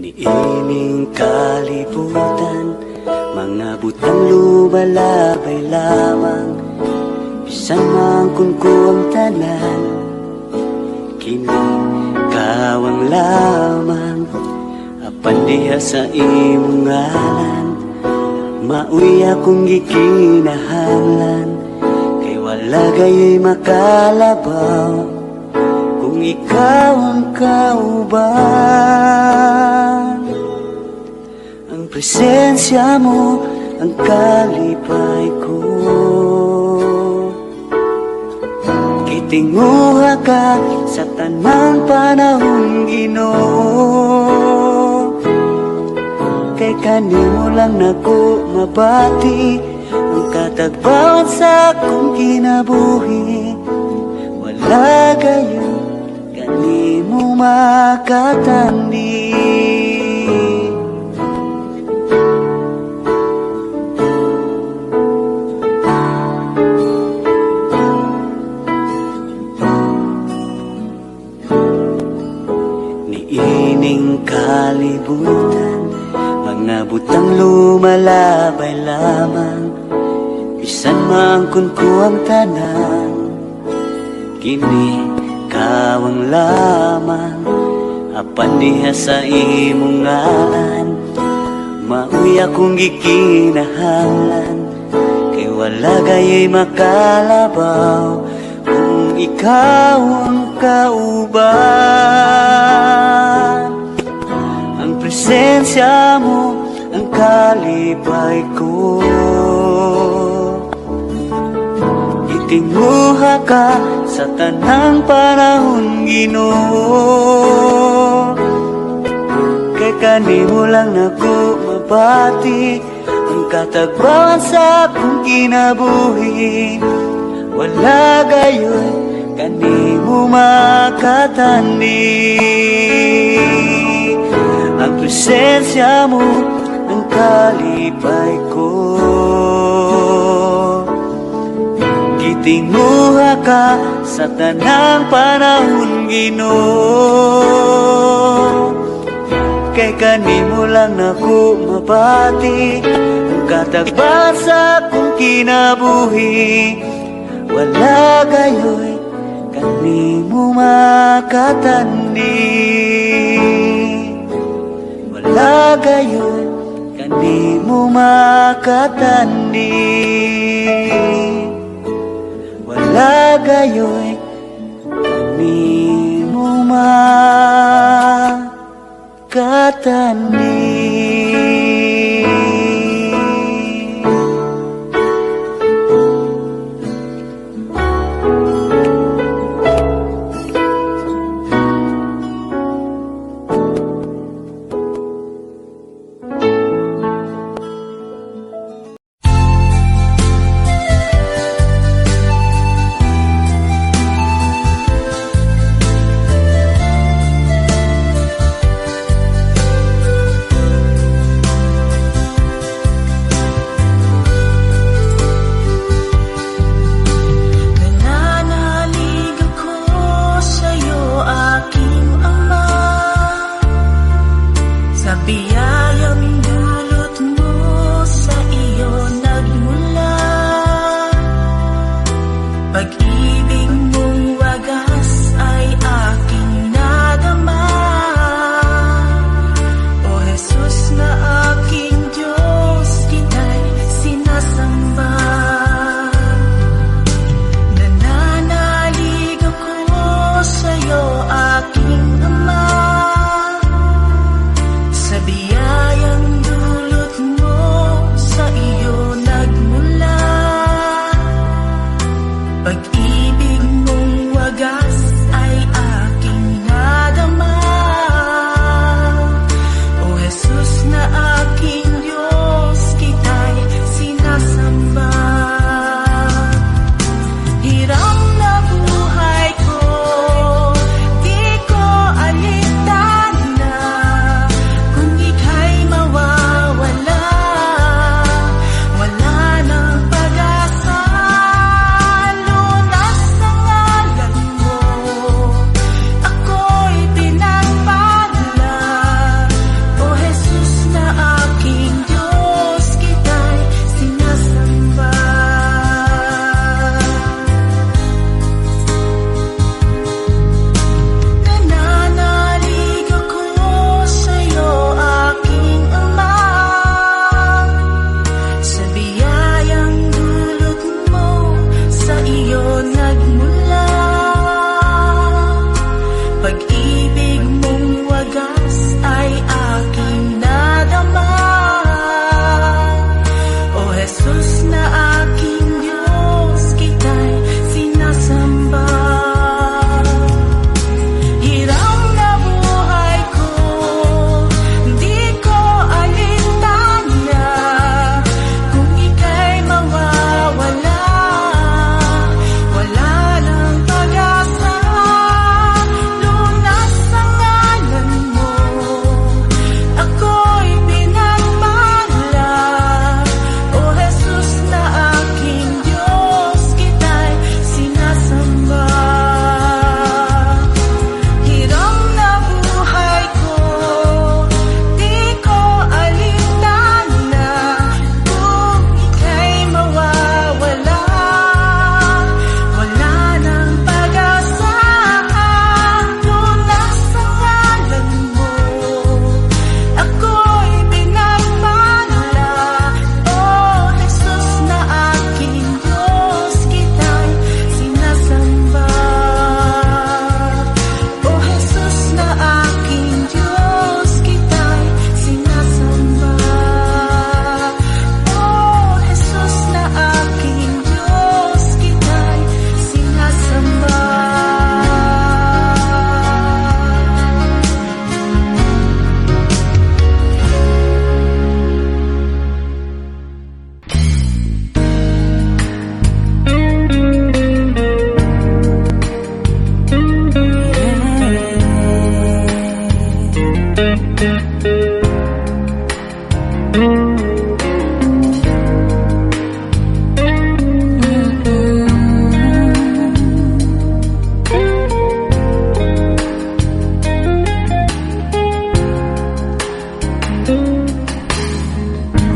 Niining kalibutan, mga butang lumalabay lamang. Bisan man kun ang tanan, kini kawang lamang. Apan diha sa imong ngalan, mauy akong gikinahanglan. Kay wala gayoy makalabaw kung ikaw ang kauban. Ang presensya mo ang kalipay ko. Kitinguha ka sa tanang panahon, Ginoo. Kay kanimo lang nako mabati ang katagbawan sa akong kinabuhi. Wala gayon kanimo makatandi. Niining kalibutan, mga butang lumalabay lamang. Bisan man kun ang tanan, kini kawang lamang. Apan diha sa imong ngalan, mauy akong gikinahanglan. Kay wala gayoy makalabaw kung ikaw ang kauban. Ang presensya mo ang kalipay ko. Itinguha ka sa tanang panahon, Ginoo. Kay kanimo lang nako mabati ang katagbawan sa akong kinabuhi. Wala gayoy kanimo makatandi. Ang presensya mo ang kalipay ko. Gitinguha ka sa tanang panahon, Ginoo. Kay kanimo lang nako mabati ang katagbawan sa akong kinabuhi. Wala gayoy kanimo makatandi. Wala gayoy kanimo makatandi. Wala gayoy kanimo makatandi.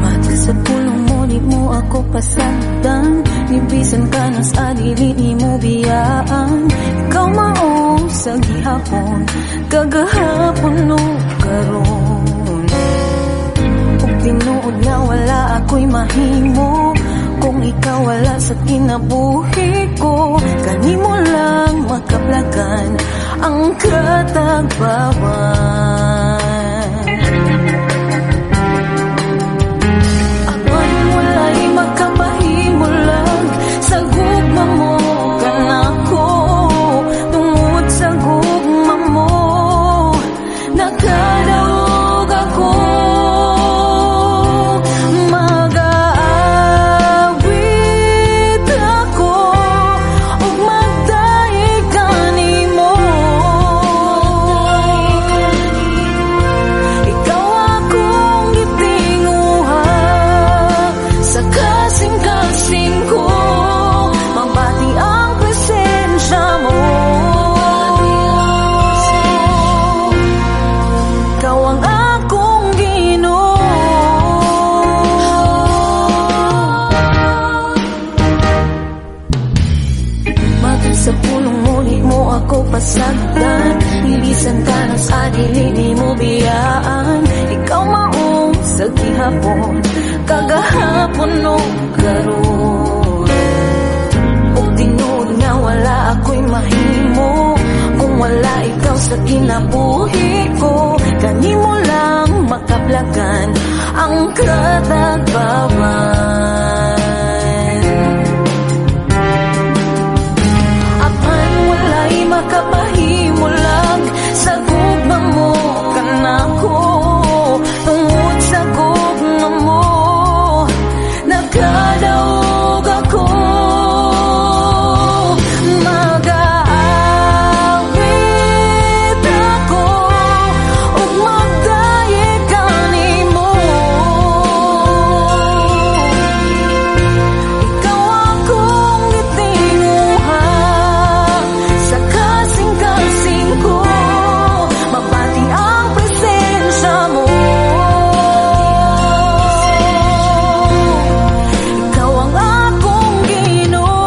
Mati sa pulong mo, di mo ako pasagdan. Nibisan ka na sa dili, di mo biyaan. Ikaw maong sa gihapon, kagahapon no karon. Ug tinuod na wala ako'y mahimo, kung ikaw wala sa kinabuhi ko. Kanimo lang makaplagan ang katagbawan. Ako'y wala'y makapahimo lang sa gugma mo kanako. Tungod sa gugma mo nakadaog ako. Mag-aawit ako ug magdaig kanimo. Ikaw akong gitinguha sa kasing-kasing ko. Mabati ang presensya mo. Ikaw ang akong Ginoo. Matod sa pulong mo, di mo ako pasagdan. Nilisan ka na sa dili, di mo biyaan. Ikaw maong sa gihapon, kagahapon no karon. Ug tinuod nga wala ako'y mahimo, kung wala ikaw sa kinabuhi ko. Kanimo lang makaplagan ang katagbawan. Apan wala'y makapahimo lang sa gugma mo kanako. Tungod sa gugma mo nakadaog ako. Mag-aawit ako ug magdaig kanimo. Ikaw akong gitinguha sa kasing-kasing ko. Mabati ang presensya mo. Ikaw ang akong Ginoo.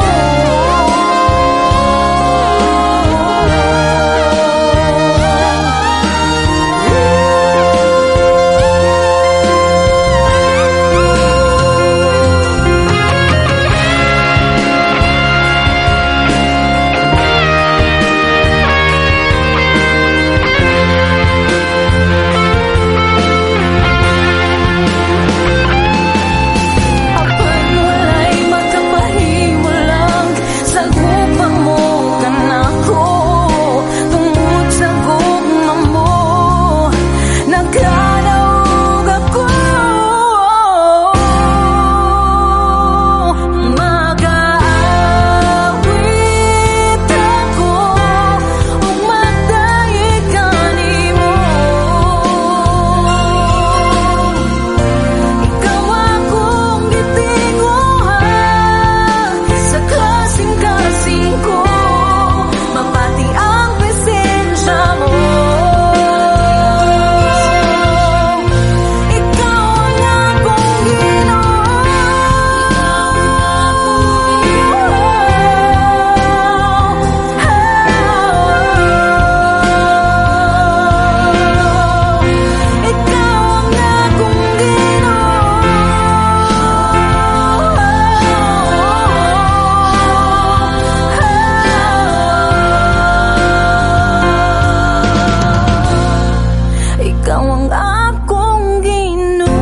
Apan wala'y makapahimo lang sa gugma mo kanako. Tungod sa gugma mo nakadaog ako. Mag-aawit ako ug magdaig kanimo. Ikaw akong gitinguha sa kasing-kasing ko. Mabati ang presensya mo. Ikaw ang akong Ginoo. Ikaw ang akong Ginoo. Ikaw ang akong Ginoo.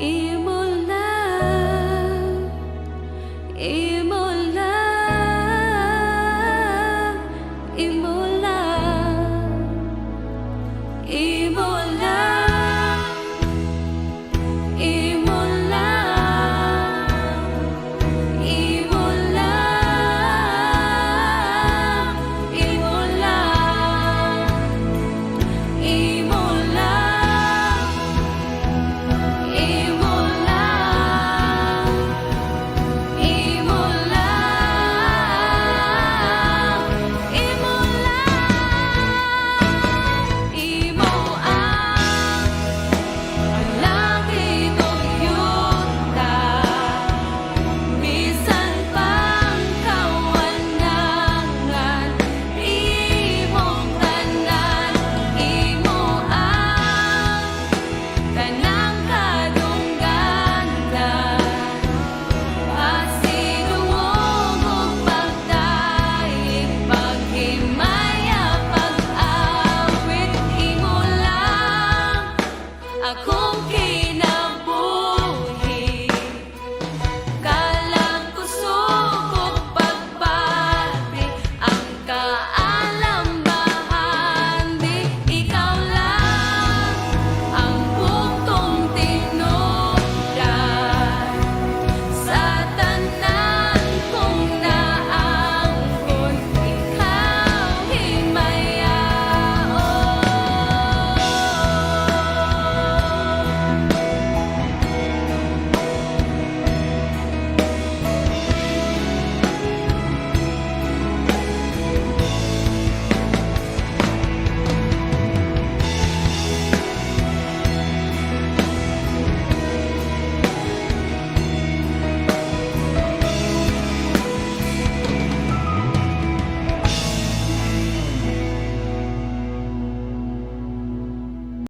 Imo